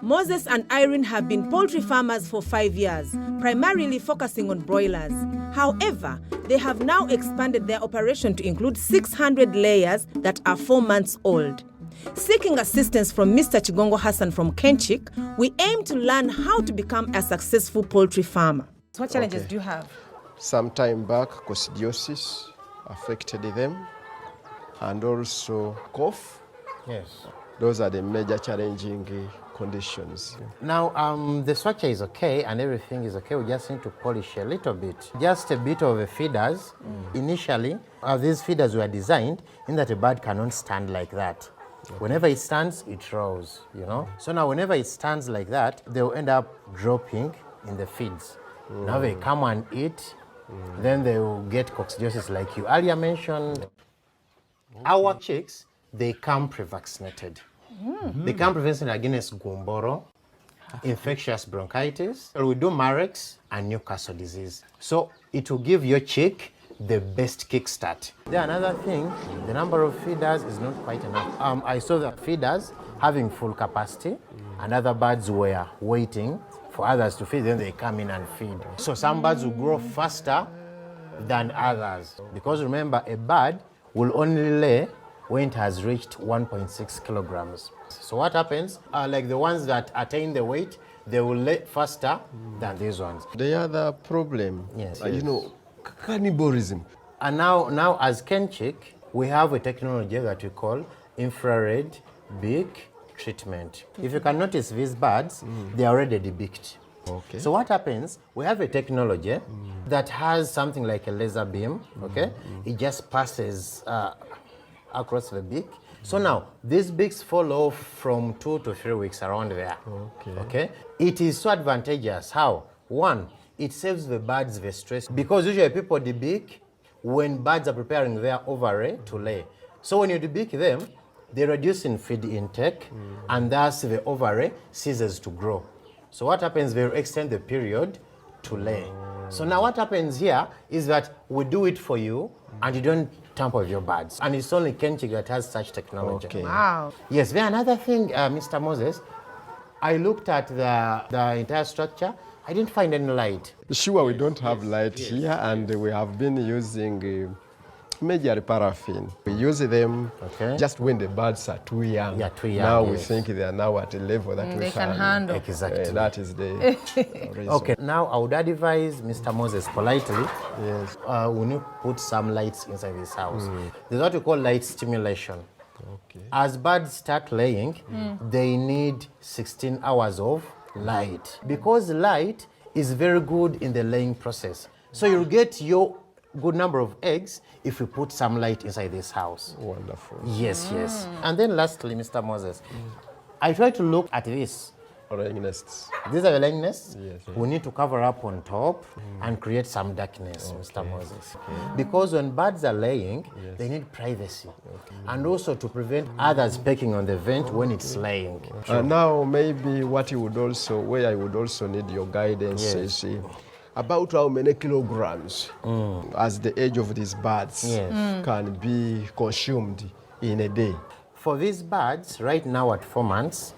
Moses and Irene have been poultry farmers for 5 years, primarily focusing on broilers. However, they have now expanded their operation to include 600 layers that are 4 months old. Seeking assistance from Mr. Chigongo Hassan from Kenchik, we aim to learn how to become a successful poultry farmer. What challenges do you have? Some time back, coccidiosis affected them, and also cough. Yes. Those are the major challenging conditions. Now, the structure is okay and everything is okay. We just need to polish a little bit. Just a bit of the feeders. Initially, these feeders were designed in that a bird cannot stand like that. Whenever it stands, it rolls, you know. So now whenever it stands like that, they will end up dropping in the feeds. Now they come and eat, then they will get coccidiosis like you earlier mentioned. Our chicks, they come pre-vaccinated. They come pre-vaccinated against gumboro, infectious bronchitis, or we do Marex and Newcastle disease. So it will give your chick the best kickstart. Then another thing, the number of feeders is not quite enough. I saw the feeders having full capacity, and other birds were waiting for others to feed, then they come in and feed. So some birds will grow faster than others. Because remember, a bird will only lay when it has reached 1.6 kilograms. So what happens, like the ones that attain the weight, they will lay faster than these ones. The other problem, Yes, you know, cannibalism. And now as Kenchik, we have a technology that we call infrared beak treatment. If you can notice these birds, they are already debeaked. Okay. So what happens, we have a technology that has something like a laser beam, okay? It just passes across the beak. So now, these beaks fall off from 2 to 3 weeks around there. Okay. It is so advantageous. How? One, it saves the birds the stress because usually people debeak when birds are preparing their ovary to lay. So when you debeak them, they reduce in feed intake and thus the ovary ceases to grow. So what happens, they extend the period to lay. So now what happens here is that we do it for you and you don't tamper with your birds. And it's only Kenchik that has such technology. Okay. Wow. Yes, then another thing, Mr. Moses, I looked at the entire structure. I didn't find any light. Sure, we don't have light here, and we have been using major paraffin. We use them just when the birds are too young. Yeah, too young. Now we yes. think they are now at a level that we They can handle. Exactly. That is the reason. Okay, now I would advise Mr. Moses politely, Yes. we need to put some lights inside this house. There's what we call light stimulation. Okay. As birds start laying, they need 16 hours of light because light is very good in the laying process. So you'll get your good number of eggs if you put some light inside this house. Wonderful. Yes, yes. And then lastly, Mr. Moses, I try to look at this. Laying nests. These are the laying nests. Yes. We need to cover up on top and create some darkness, Mr. Moses. Because when birds are laying, they need privacy. And also to prevent others pecking on the vent when it's laying. Now maybe what you would also, where I would also need your guidance is about how many kilograms as the age of these birds can be consumed in a day. For these birds, right now at 4 months,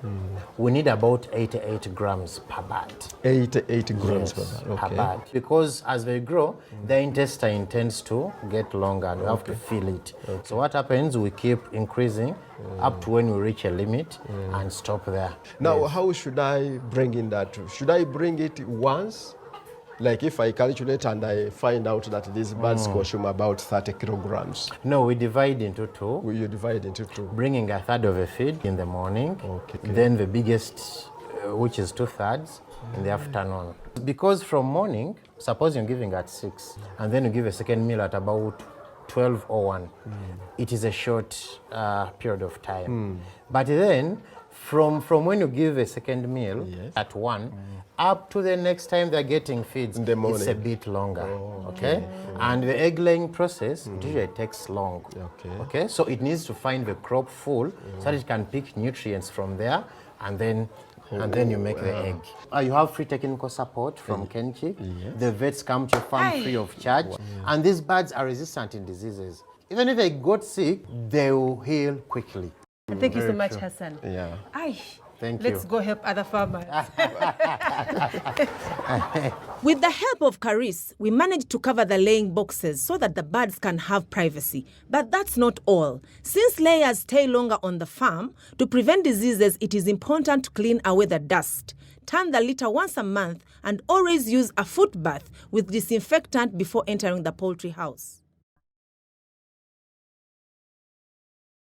we need about 88 grams per bird. 88 grams Yes, per per bird. bird. Because as they grow, their intestine tends to get longer and we have to fill it. So what happens, we keep increasing up to when we reach a limit and stop there. Now, how should I bring in that? Should I bring it once? Like if I calculate and I find out that these birds consume about 30 kilograms. No, we divide into two, Will you divide into two? bringing a third of a feed in the morning, Okay. then the biggest, which is 2/3, in the afternoon. Because from morning, suppose you're giving at 6, and then you give a second meal at about 12 or 1, it is a short period of time. But then, from when you give a second meal at 1, up to the next time they're getting feeds, In the morning. it's a bit longer, okay? And the egg laying process, it usually takes long, okay? So it needs to find the crop full so that it can pick nutrients from there, and then you make the egg. You have free technical support from Kenchik. The vets come to your farm free of charge, and these birds are resistant in diseases. Even if they got sick, they will heal quickly. Thank you so much, Hassan. Yeah. Ay, Thank you. Let's go help other farmers. With the help of Caris, we managed to cover the laying boxes so that the birds can have privacy. But that's not all. Since layers stay longer on the farm, to prevent diseases, it is important to clean away the dust. Turn the litter once a month and always use a foot bath with disinfectant before entering the poultry house.